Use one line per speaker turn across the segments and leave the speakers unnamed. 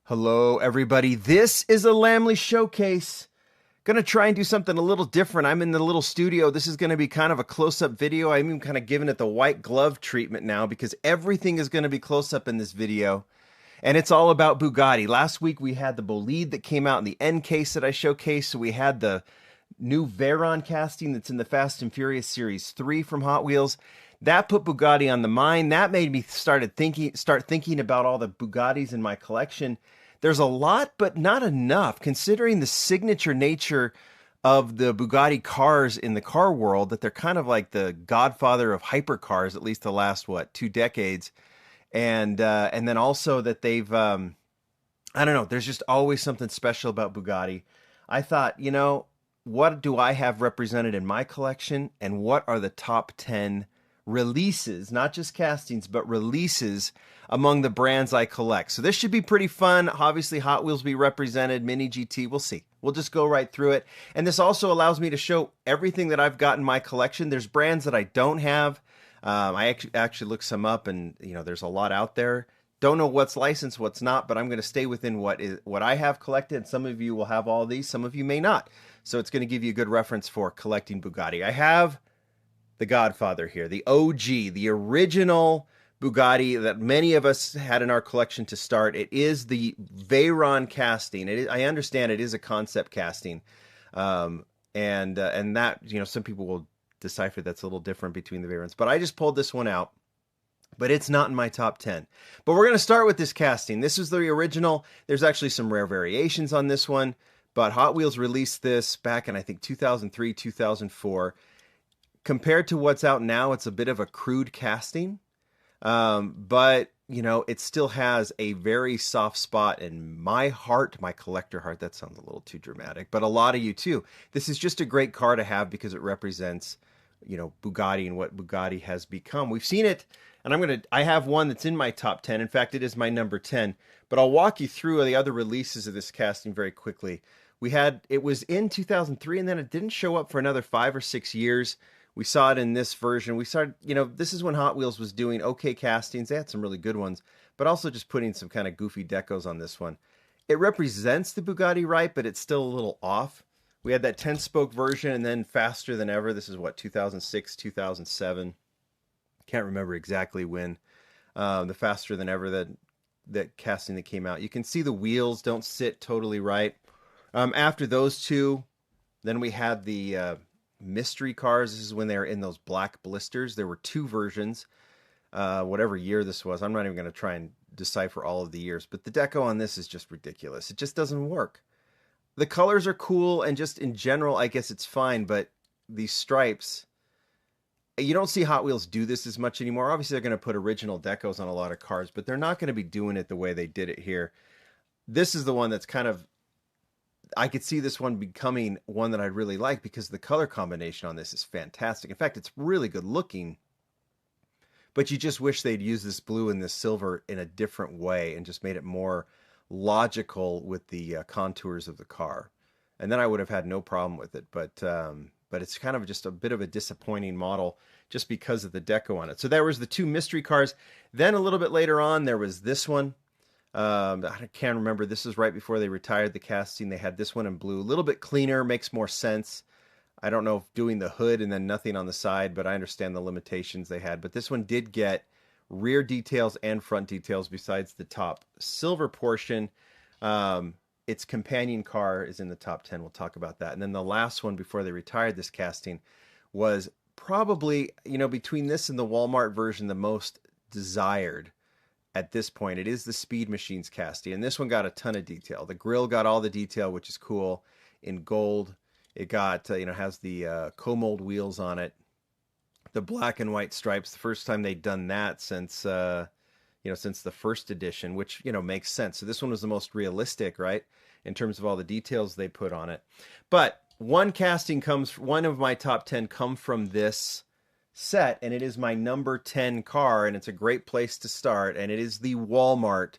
Hello, everybody. This is a Lamley showcase. Gonna try and do something a little different. I'm in the little studio. This is gonna be kind of a close-up video. I'm even kind of giving it the white glove treatment now because everything is gonna be close-up in this video. And it's all about Bugatti. Last week we had the Bolide that came out in the end case that I showcased. So we had the new Veyron casting that's in the Fast and Furious Series 3 from Hot Wheels. That put Bugatti on the mind. That made me start thinking about all the Bugattis in my collection. There's a lot, but not enough, considering the signature nature of the Bugatti cars in the car world, that they're kind of like the godfather of hypercars, at least the last, 2 decades. And then also that they've, I don't know, there's just always something special about Bugatti. I thought, what do I have represented in my collection, and what are the top 10 releases, not just castings, but releases among the brands I collect. So this should be pretty fun. Obviously, Hot Wheels will be represented, Mini GT, we'll see. We'll just go right through it. And this also allows me to show everything that I've got in my collection. There's brands that I don't have. I actually looked some up, and there's a lot out there. Don't know what's licensed, what's not, but I'm going to stay within what I have collected. Some of you will have all these, some of you may not. So it's going to give you a good reference for collecting Bugatti. I have the Godfather here, the OG, the original Bugatti that many of us had in our collection to start. It is the Veyron casting. I understand it is a concept casting, and that some people will decipher that's a little different between the Veyrons. But I just pulled this one out, but it's not in my top 10. But we're going to start with this casting. This is the original. There's actually some rare variations on this one, but Hot Wheels released this back in, I think, 2003, 2004. Compared to what's out now, it's a bit of a crude casting, but it still has a very soft spot in my heart, my collector heart. That sounds a little too dramatic, but a lot of you too. This is just a great car to have because it represents, Bugatti and what Bugatti has become. We've seen it, and I have one that's in my top 10. In fact, it is my number 10, but I'll walk you through the other releases of this casting very quickly. It was in 2003, and then it didn't show up for another 5 or 6 years. We saw it in this version. We started, this is when Hot Wheels was doing okay castings. They had some really good ones, but also just putting some kind of goofy decos on this one. It represents the Bugatti right, but it's still a little off. We had that 10-spoke version, and then Faster Than Ever. This is 2006, 2007. Can't remember exactly when. The Faster Than Ever, that casting that came out. You can see the wheels don't sit totally right. After those two, then we had the mystery cars. This is when they were in those black blisters. There were 2 versions, whatever year this was. I'm not even going to try and decipher all of the years, but the deco on this is just ridiculous. It just doesn't work. The colors are cool, and just in general, I guess it's fine, but these stripes, you don't see Hot Wheels do this as much anymore. Obviously, they're going to put original decos on a lot of cars, but they're not going to be doing it the way they did it here. This is the one that's kind of, I could see this one becoming one that I'd really like because the color combination on this is fantastic. In fact, it's really good looking, but you just wish they'd use this blue and this silver in a different way and just made it more logical with the contours of the car. And then I would have had no problem with it, but it's kind of just a bit of a disappointing model just because of the deco on it. So there was the 2 mystery cars. Then a little bit later on, there was this one. I can't remember. This is right before they retired the casting. They had this one in blue, a little bit cleaner, makes more sense. I don't know if doing the hood and then nothing on the side, but I understand the limitations they had. But this one did get rear details and front details besides the top silver portion. Its companion car is in the top 10. We'll talk about that. And then the last one before they retired this casting was probably, between this and the Walmart version, the most desired. At this point, it is the Speed Machines casting, and this one got a ton of detail. The grille got all the detail, which is cool, in gold. It got, has the co-mold wheels on it. The black and white stripes, the first time they'd done that since, since the first edition, which, makes sense. So this one was the most realistic, right, in terms of all the details they put on it. But one of my top 10 come from this set, and it is my number 10 car, and it's a great place to start, and it is the Walmart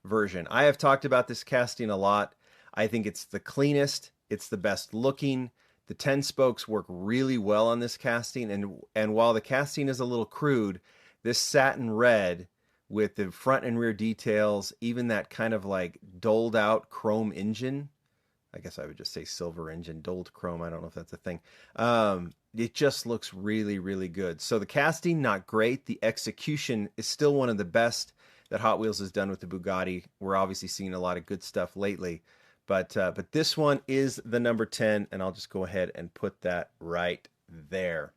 version. I have talked about this casting a lot. I think it's the cleanest, it's the best looking. The 10 spokes work really well on this casting, and while the casting is a little crude, this satin red with the front and rear details, even that kind of like doled out chrome engine. I guess I would just say silver engine, doled chrome. I don't know if that's a thing. It just looks really, really good. So the casting, not great. The execution is still one of the best that Hot Wheels has done with the Bugatti. We're obviously seeing a lot of good stuff lately. But this one is the number 10, and I'll just go ahead and put that right there.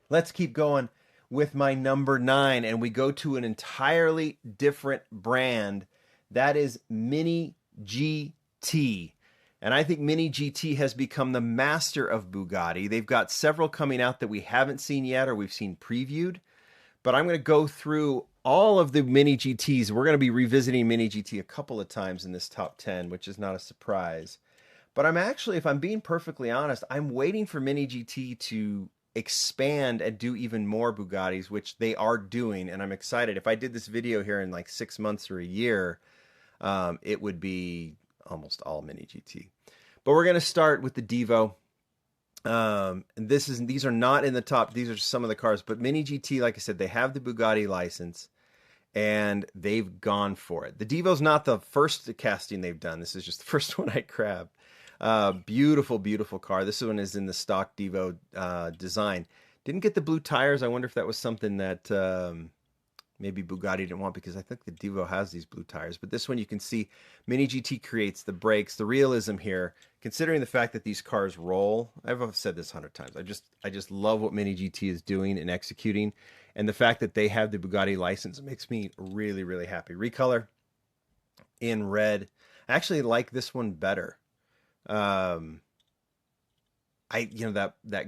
Let's keep going with my number 9, and we go to an entirely different brand. That is Mini GT. And I think Mini GT has become the master of Bugatti. They've got several coming out that we haven't seen yet or we've seen previewed. But I'm going to go through all of the Mini GTs. We're going to be revisiting Mini GT a couple of times in this top 10, which is not a surprise. But I'm actually, if I'm being perfectly honest, I'm waiting for Mini GT to expand and do even more Bugattis, which they are doing. And I'm excited. If I did this video here in like 6 months or a year, it would be almost all Mini GT. But we're going to start with the Devo. And these are not in the top. These are just some of the cars. But Mini GT, like I said, they have the Bugatti license, and they've gone for it. The Devo's not the first casting they've done. This is just the first one I grabbed. Beautiful, beautiful car. This one is in the stock Devo design. Didn't get the blue tires. I wonder if that was something that maybe Bugatti didn't want, because I think the Devo has these blue tires. But this one, you can see Mini GT creates the brakes, the realism here, considering the fact that these cars roll. I've said this 100 times. I just love what Mini GT is doing and executing. And the fact that they have the Bugatti license makes me really, really happy. Recolor in red. I actually like this one better. That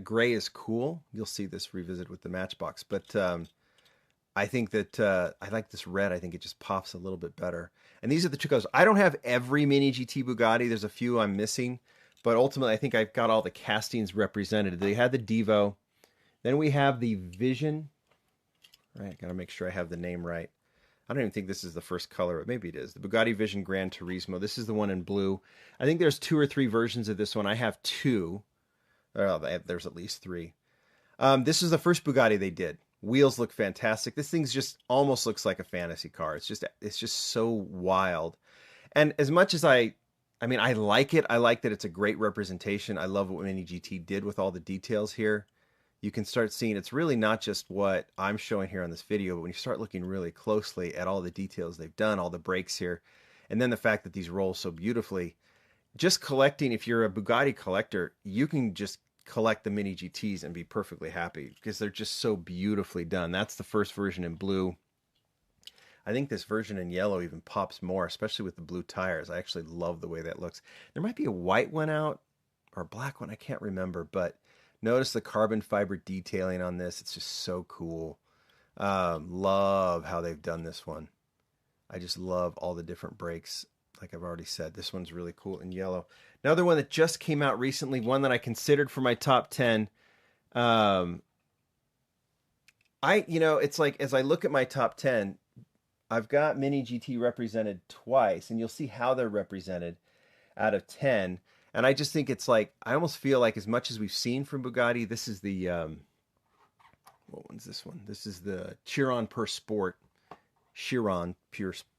gray is cool. You'll see this revisit with the Matchbox, but I think that I like this red. I think it just pops a little bit better. And these are the two colors. I don't have every Mini GT Bugatti. There's a few I'm missing, but ultimately I think I've got all the castings represented. They had the Devo. Then we have the Vision. Right, got to make sure I have the name right. I don't even think this is the first color, but maybe it is. The Bugatti Vision Gran Turismo. This is the one in blue. I think there's 2 or 3 versions of this one. I have 2. There's at least 3. This is the first Bugatti they did. Wheels look fantastic. This thing's just almost looks like a fantasy car. It's just so wild. And as much as I like it. I like that it's a great representation. I love what Mini GT did with all the details here. You can start seeing it's really not just what I'm showing here on this video, but when you start looking really closely at all the details they've done, all the brakes here, and then the fact that these roll so beautifully, just collecting, if you're a Bugatti collector, you can just collect the Mini GTs and be perfectly happy because they're just so beautifully done. That's the first version in blue. I think this version in yellow even pops more, especially with the blue tires. I actually love the way that looks. There might be a white one out or a black one. I can't remember, but notice the carbon fiber detailing on this. It's just so cool. Love how they've done this one. I just love all the different brakes. Like I've already said, this one's really cool in yellow. Another one that just came out recently, one that I considered for my top 10. It's like as I look at my top 10, I've got Mini GT represented twice, and you'll see how they're represented out of 10. And I just think it's like, I almost feel like as much as we've seen from Bugatti, this is the, what one's this one? This is the Chiron Per Sport. Chiron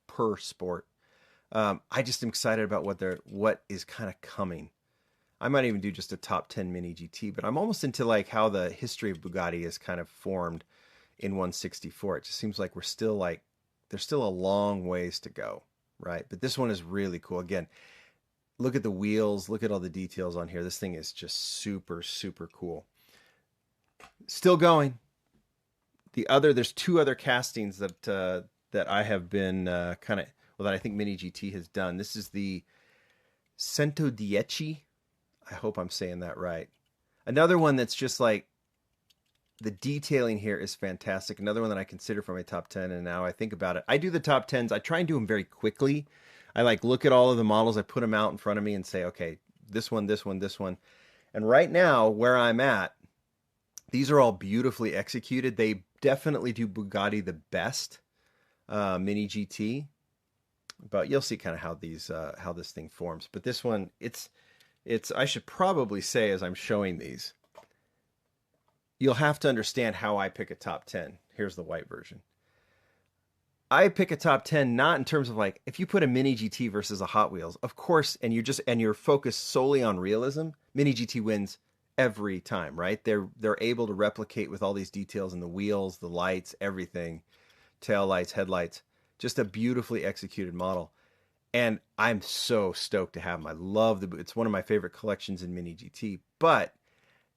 Per Sport. I just am excited about what is kind of coming. I might even do just a top 10 Mini GT, but I'm almost into like how the history of Bugatti is kind of formed in 164. It just seems like there's still a long ways to go, right? But this one is really cool. Again, look at the wheels, look at all the details on here. This thing is just super, super cool. Still going. There's 2 other castings that I have been that I think Mini GT has done. This is the Cento Dieci. I hope I'm saying that right. Another one that's just like, the detailing here is fantastic. Another one that I consider for my top 10, and now I think about it. I do the top 10s. I try and do them very quickly. I like look at all of the models. I put them out in front of me and say, okay, this one, this one, this one. And right now, where I'm at, these are all beautifully executed. They definitely do Bugatti the best, Mini GT. But you'll see kind of how this thing forms. But this one, it's I should probably say as I'm showing these, you'll have to understand how I pick a top 10. Here's the white version. I pick a top 10 not in terms of like if you put a Mini GT versus a Hot Wheels, of course, and you're focused solely on realism, Mini GT wins every time, right? They're able to replicate with all these details in the wheels, the lights, everything, tail lights, headlights, just a beautifully executed model. And I'm so stoked to have them. I love it's one of my favorite collections in Mini GT, but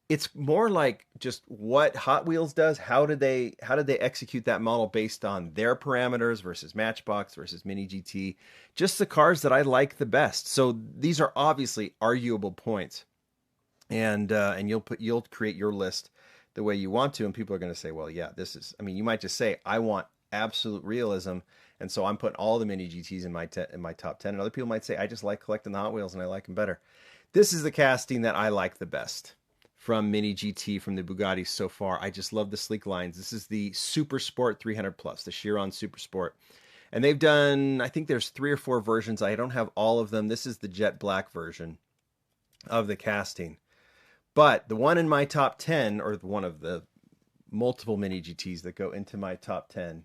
it's more like just what Hot Wheels does. How did they execute that model based on their parameters versus Matchbox versus Mini GT? Just the cars that I like the best. So these are obviously arguable points, and you'll create your list the way you want to, and people are going to say, well, yeah, this is. I mean, you might just say, I want absolute realism, and so I'm putting all the Mini GTs in my top 10. And other people might say, I just like collecting the Hot Wheels and I like them better. This is the casting that I like the best from Mini GT, from the Bugatti so far. I just love the sleek lines. This is the Super Sport 300 Plus, the Chiron Super Sport. And they've done, I think there's 3 or 4 versions. I don't have all of them. This is the jet black version of the casting. But the one in my top 10, or one of the multiple Mini GTs that go into my top 10,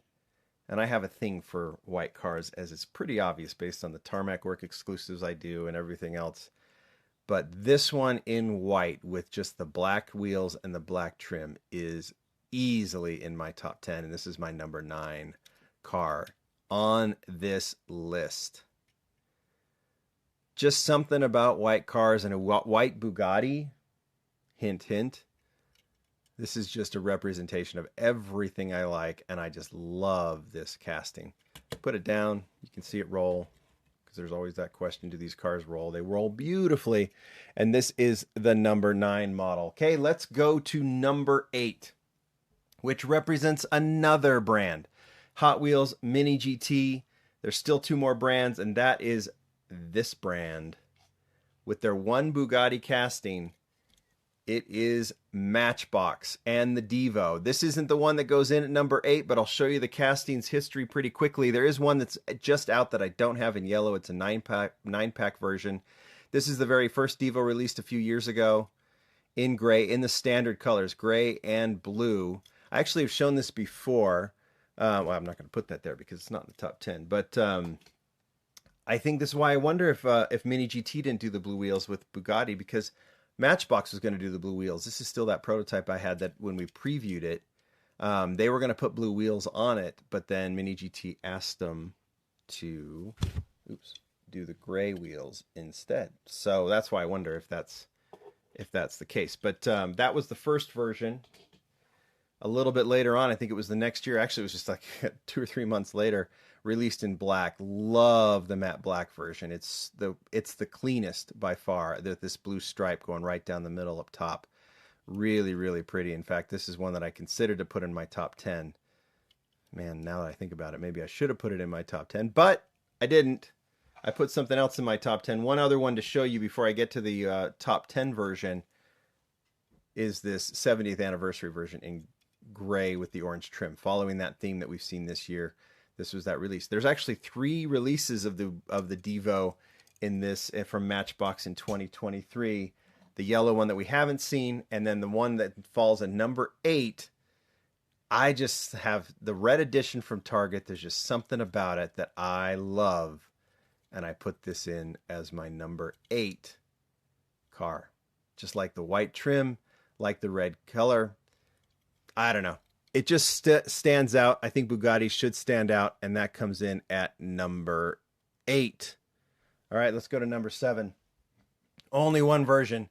and I have a thing for white cars, as it's pretty obvious based on the tarmac work exclusives I do and everything else. But this one in white with just the black wheels and the black trim is easily in my top 10. And this is my number 9 car on this list. Just something about white cars and a white Bugatti. Hint, hint. This is just a representation of everything I like. And I just love this casting. Put it down. You can see it roll. There's always that question, do these cars roll? They roll beautifully. And this is the number 9 model. Okay, let's go to number 8, which represents another brand. Hot Wheels Mini GT. There's still 2 more brands, and that is this brand. With their one Bugatti casting, it is Matchbox and the Devo. This isn't the one that goes in at number 8, but I'll show you the castings history pretty quickly. There is one that's just out that I don't have in yellow. It's a 9-pack version. This is the very first Devo released a few years ago in gray, in the standard colors, gray and blue. I actually have shown this before. Well, I'm not going to put that there because it's not in the top 10, but I think this is why I wonder if Mini GT didn't do the blue wheels with Bugatti, because Matchbox was going to do the blue wheels. This is still that prototype I had that when we previewed it, they were going to put blue wheels on it, but then Mini GT asked them to do the gray wheels instead. So that's why I wonder if that's the case. But that was the first version. A little bit later on, I think it was the next year. Actually, it was just like 2 or 3 months later, released in black. Love the matte black version. It's the cleanest by far. This blue stripe going right down the middle up top. Really, really pretty. In fact, this is one that I considered to put in my top 10. Man, now that I think about it, maybe I should have put it in my top 10, but I didn't. I put something else in my top 10. One other one to show you before I get to the top 10 version is this 70th anniversary version in gray with the orange trim, following that theme that we've seen this year. This was that release. There's actually 3 releases of the Devo in this from Matchbox in 2023. The yellow one that we haven't seen, and then the one that falls at number 8. I just have the red edition from Target. There's just something about it that I love, and I put this in as my number 8 car. Just like the white trim, like the red color. I don't know. It just stands out. I think Bugatti should stand out, and that comes in at number 8. All right, let's go to number 7. Only one version,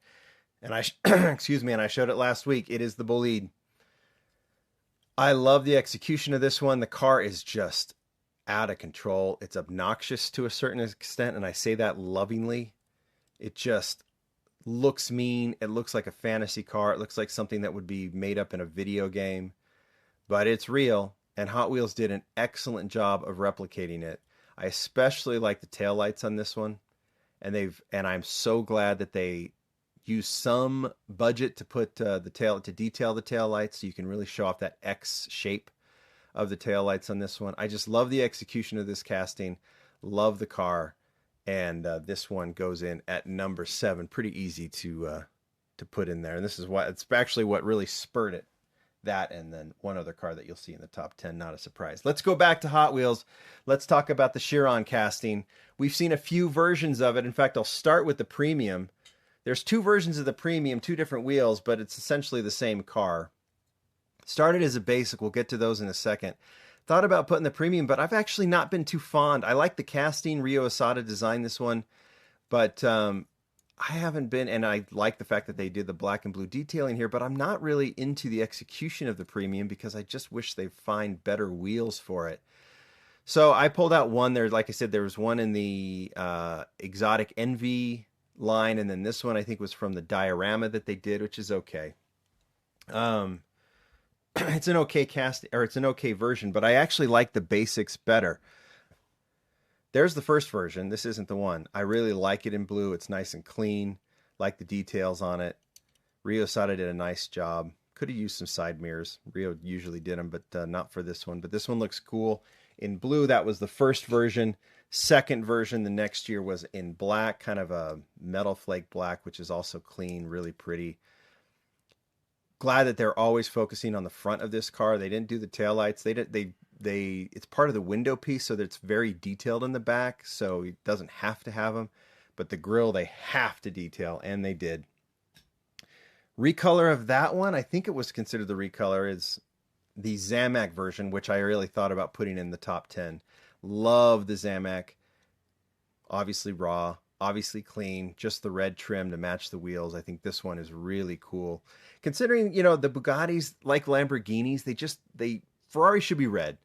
and excuse me, and I showed it last week. It is the Bolide. I love the execution of this one. The car is just out of control. It's obnoxious to a certain extent, and I say that lovingly. It just looks mean. It looks like a fantasy car. It looks like something that would be made up in a video game, but it's real, and Hot Wheels did an excellent job of replicating it. I especially like the taillights on this one, and I'm so glad that they used some budget to put to detail the taillights, so you can really show off that X shape of the taillights on this one. I just love the execution of this casting, love the car, and this one goes in at number 7. Pretty easy to put in there, and this is it's actually what really spurred it. That and then one other car that you'll see in the top 10, not a surprise. Let's go back to Hot Wheels. Let's talk about the Chiron casting. We've seen a few versions of it. In fact, I'll start with the premium. There's two versions of the premium, two different wheels, but it's essentially the same car. Started as a basic. We'll get to those in a second. Thought about putting the premium, but I've actually not been too fond. I like the casting. Ryo Asada designed this one, but I haven't been, and I like the fact that they did the black and blue detailing here, but I'm not really into the execution of the premium because I just wish they'd find better wheels for it. So I pulled out one there. Like I said, there was one in the Exotic Envy line, and then this one I think was from the diorama that they did, which is okay. It's an okay cast, or it's an okay version, but I actually like the basics better. There's the first version. This isn't the one. I really like it in blue. It's nice and clean. Like the details on it. Ryo Asada did a nice job. Could have used some side mirrors. Ryo usually did them, but not for this one. But this one looks cool in blue. That was the first version. Second version the next year was in black, kind of a metal flake black, which is also clean, really pretty. Glad that they're always focusing on the front of this car. They didn't do the taillights. It's part of the window piece, so that it's very detailed in the back, so it doesn't have to have them. But the grille they have to detail, and they did. Recolor of that one, I think it was considered the recolor, is the Zamak version, which I really thought about putting in the top 10. Love the Zamak. Obviously raw, obviously clean, just the red trim to match the wheels. I think this one is really cool. Considering, the Bugattis, like Lamborghinis, Ferrari should be red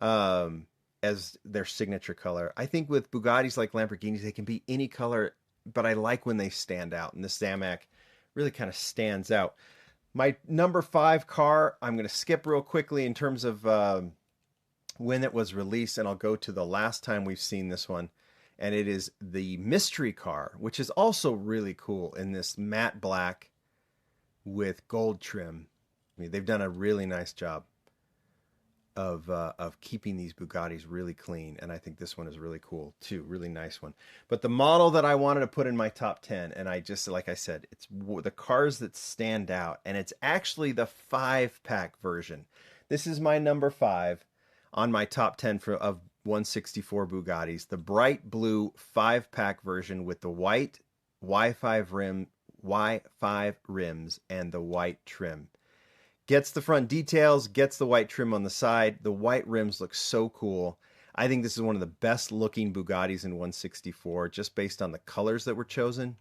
as their signature color. I think with Bugattis like Lamborghinis, they can be any color, but I like when they stand out, and the Zamak really kind of stands out. My number 5 car, I'm going to skip real quickly in terms of when it was released, and I'll go to the last time we've seen this one, and it is the Mystery car, which is also really cool in this matte black with gold trim. I mean, they've done a really nice job of keeping these Bugattis really clean, and I think this one is really cool too. Really nice one. But the model that I wanted to put in my top 10, and I just, like I said, it's the cars that stand out, and it's actually the 5-pack version. This is my number 5 on my top 10 of 164 Bugattis. The bright blue 5-pack version with the white Y5 rims and the white trim. Gets the front details, gets the white trim on the side. The white rims look so cool. I think this is one of the best looking Bugattis in 164, just based on the colors that were chosen.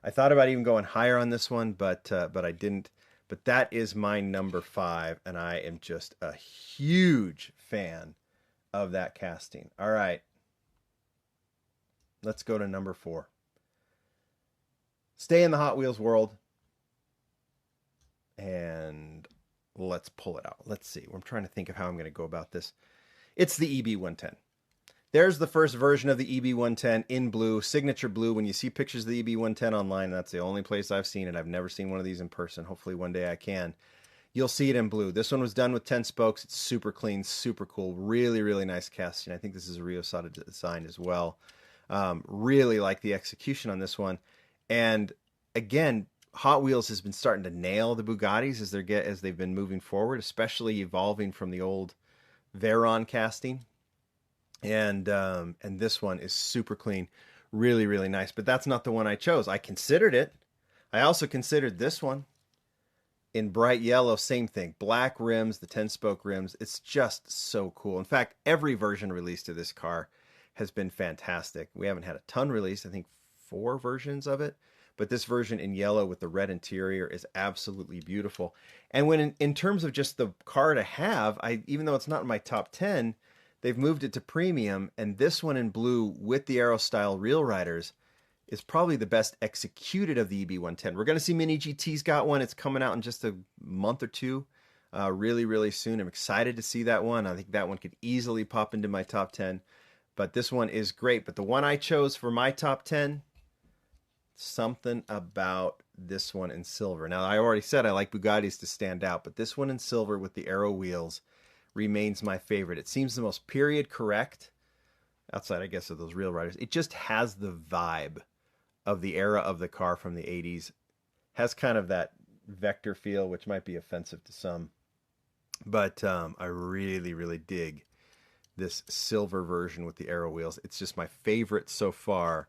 I thought about even going higher on this one, but I didn't. But that is my number 5, and I am just a huge fan of that casting. All right. Let's go to number 4. Stay in the Hot Wheels world. And let's pull it out. Let's see. I'm trying to think of how I'm going to go about this. It's the EB110. There's the first version of the EB110 in blue, signature blue. When you see pictures of the EB110 online, that's the only place I've seen it. I've never seen one of these in person. Hopefully one day I can. You'll see it in blue. This one was done with 10 spokes. It's super clean, super cool. Really, really nice casting. I think this is a Ryo Asada design as well. Really like the execution on this one. And again, Hot Wheels has been starting to nail the Bugattis as they've been moving forward, especially evolving from the old Veyron casting. And this one is super clean, really, really nice. But that's not the one I chose. I considered it. I also considered this one in bright yellow. Same thing, black rims, the 10-spoke rims. It's just so cool. In fact, every version released of this car has been fantastic. We haven't had a ton released. I think 4 versions of it. But this version in yellow with the red interior is absolutely beautiful. And when in terms of just the car to have, even though it's not in my top 10, they've moved it to premium. And this one in blue with the Aero style Real Riders is probably the best executed of the EB110. We're going to see Mini GT's got one. It's coming out in just a month or two, really, really soon. I'm excited to see that one. I think that one could easily pop into my top 10. But this one is great. But the one I chose for my top 10, something about this one in silver. Now, I already said I like Bugattis to stand out, but this one in silver with the Aero wheels remains my favorite. It seems the most period correct, outside, I guess, of those Real Riders. It just has the vibe of the era of the car from the 80s. Has kind of that vector feel, which might be offensive to some. But I really, really dig this silver version with the arrow wheels. It's just my favorite so far.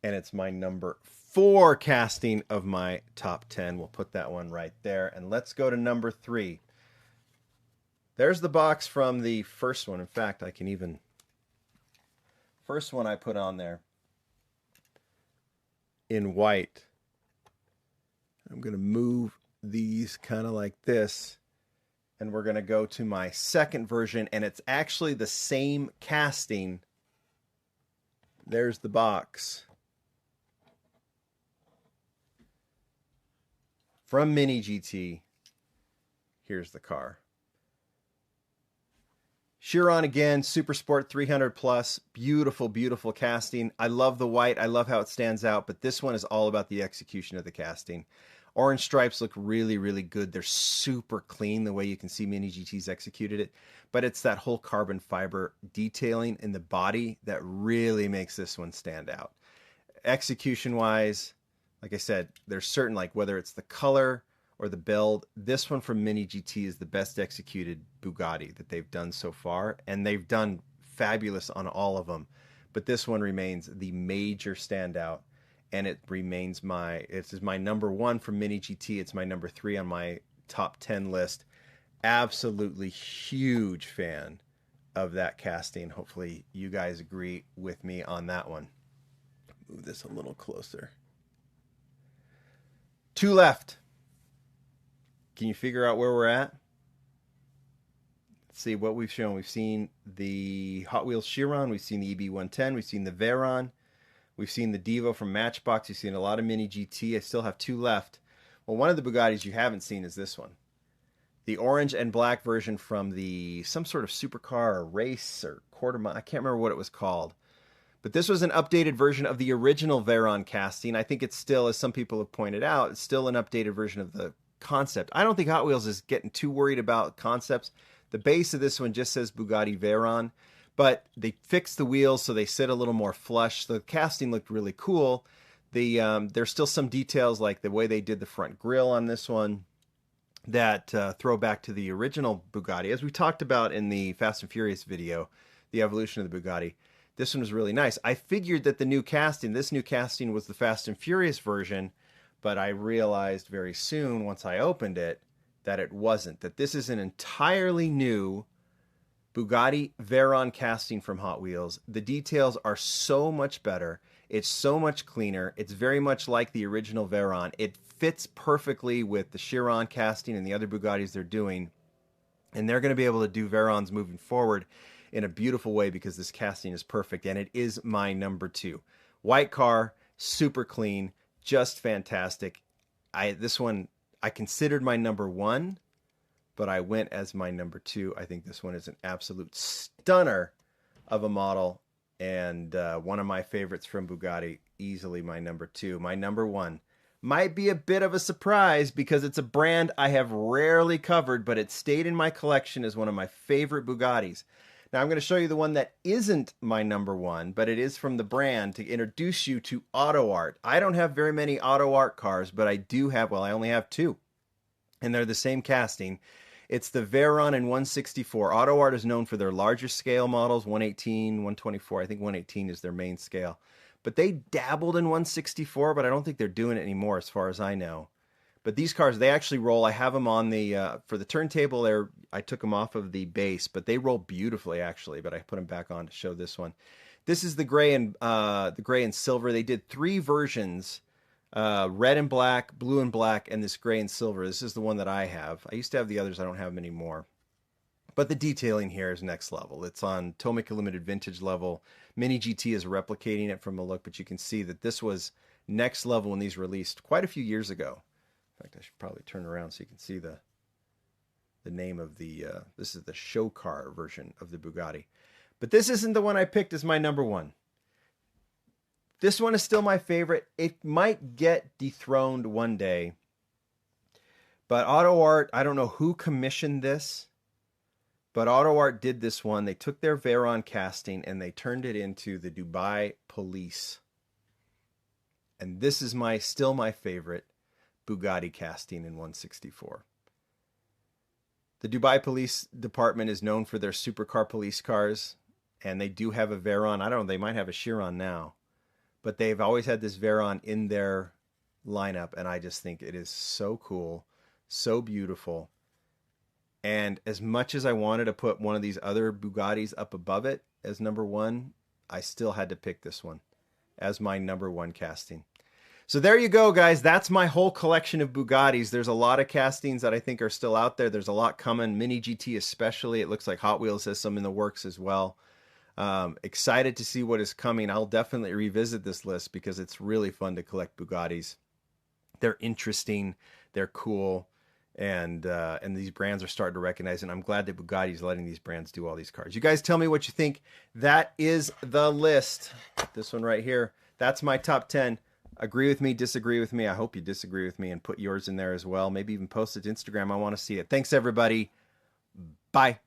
And it's my number 4 casting of my top 10. We'll put that one right there. And let's go to number 3. There's the box from the first one. In fact, I can even... First one I put on there in white. I'm going to move these kind of like this. And we're going to go to my second version. And it's actually the same casting. There's the box. From Mini GT. Here's the car. Chiron again, Super Sport 300 Plus. Beautiful, beautiful casting. I love the white. I love how it stands out. But this one is all about the execution of the casting. Orange stripes look really, really good. They're super clean the way you can see Mini GT's executed it. But it's that whole carbon fiber detailing in the body that really makes this one stand out. Execution-wise, like I said, there's certain, like whether it's the color or the build, this one from Mini GT is the best executed Bugatti that they've done so far. And they've done fabulous on all of them. But this one remains the major standout. And it remains this is my number 1 from Mini GT. It's my number 3 on my top 10 list. Absolutely huge fan of that casting. Hopefully you guys agree with me on that one. Move this a little closer. 2 left. Can you figure out where we're at? Let's see what we've shown. We've seen the Hot Wheels Chiron. We've seen the EB110. We've seen the Veyron. We've seen the Devo from Matchbox. You've seen a lot of Mini GT. I still have 2 left. Well, one of the Bugattis you haven't seen is this one. The orange and black version from some sort of supercar or race or quarter mile. I can't remember what it was called. But this was an updated version of the original Veyron casting. I think it's still, as some people have pointed out, it's still an updated version of the concept. I don't think Hot Wheels is getting too worried about concepts. The base of this one just says Bugatti Veyron. But they fixed the wheels so they sit a little more flush. The casting looked really cool. There's still some details like the way they did the front grille on this one that throw back to the original Bugatti. As we talked about in the Fast and Furious video, the evolution of the Bugatti, this one was really nice. I figured that this new casting was the Fast and Furious version, but I realized very soon once I opened it that it wasn't. That this is an entirely new Bugatti Veyron casting from Hot Wheels. The details are so much better. It's so much cleaner. It's very much like the original Veyron. It fits perfectly with the Chiron casting and the other Bugattis they're doing. And they're going to be able to do Veyrons moving forward in a beautiful way because this casting is perfect. And it is my number 2. White car, super clean, just fantastic. This one I considered my number 1. But I went as my number 2. I think this one is an absolute stunner of a model. And one of my favorites from Bugatti. Easily my number 2. My number 1 might be a bit of a surprise because it's a brand I have rarely covered. But it stayed in my collection as one of my favorite Bugattis. Now I'm going to show you the one that isn't my number 1. But it is from the brand to introduce you to Auto Art. I don't have very many Auto Art cars. But I do have, I only have 2. And they're the same casting. It's the Veyron in 164. Auto Art is known for their larger scale models, 118, 124. I think 118 is their main scale. But they dabbled in 164, but I don't think they're doing it anymore as far as I know. But these cars, they actually roll. I have them on for the turntable there. I took them off of the base, but they roll beautifully actually. But I put them back on to show this one. This is the gray and silver. They did 3 versions. Red and black, blue and black, and this gray and silver. This is the one that I have. I used to have the others. I don't have them anymore. But the detailing here is next level. It's on Tomica Limited Vintage level. Mini GT is replicating it from a look, but you can see that this was next level when these released quite a few years ago. In fact, I should probably turn around so you can see the name of this is the show car version of the Bugatti. But this isn't the one I picked as my number 1. This one is still my favorite. It might get dethroned one day. But Auto Art, I don't know who commissioned this. But Auto Art did this one. They took their Veyron casting and they turned it into the Dubai Police. And this is still my favorite. Bugatti casting in 164. The Dubai Police Department is known for their supercar police cars, and they do have a Veyron. I don't know, they might have a Chiron now, but they've always had this Veyron in their lineup, and I just think it is so cool, so beautiful. And as much as I wanted to put one of these other Bugattis up above it as number one, I still had to pick this one as my number one casting. So there you go, guys. That's my whole collection of Bugattis. There's a lot of castings that I think are still out there. There's a lot coming, Mini GT especially. It looks like Hot Wheels has some in the works as well. Excited to see what is coming. I'll definitely revisit this list because it's really fun to collect Bugattis. They're interesting, they're cool, and these brands are starting to recognize it. And I'm glad that Bugatti is letting these brands do all these cars. You guys tell me what you think. That is the list. This one right here. That's my top 10. Agree with me, disagree with me. I hope you disagree with me and put yours in there as well. Maybe even post it to Instagram. I want to see it. Thanks, everybody. Bye.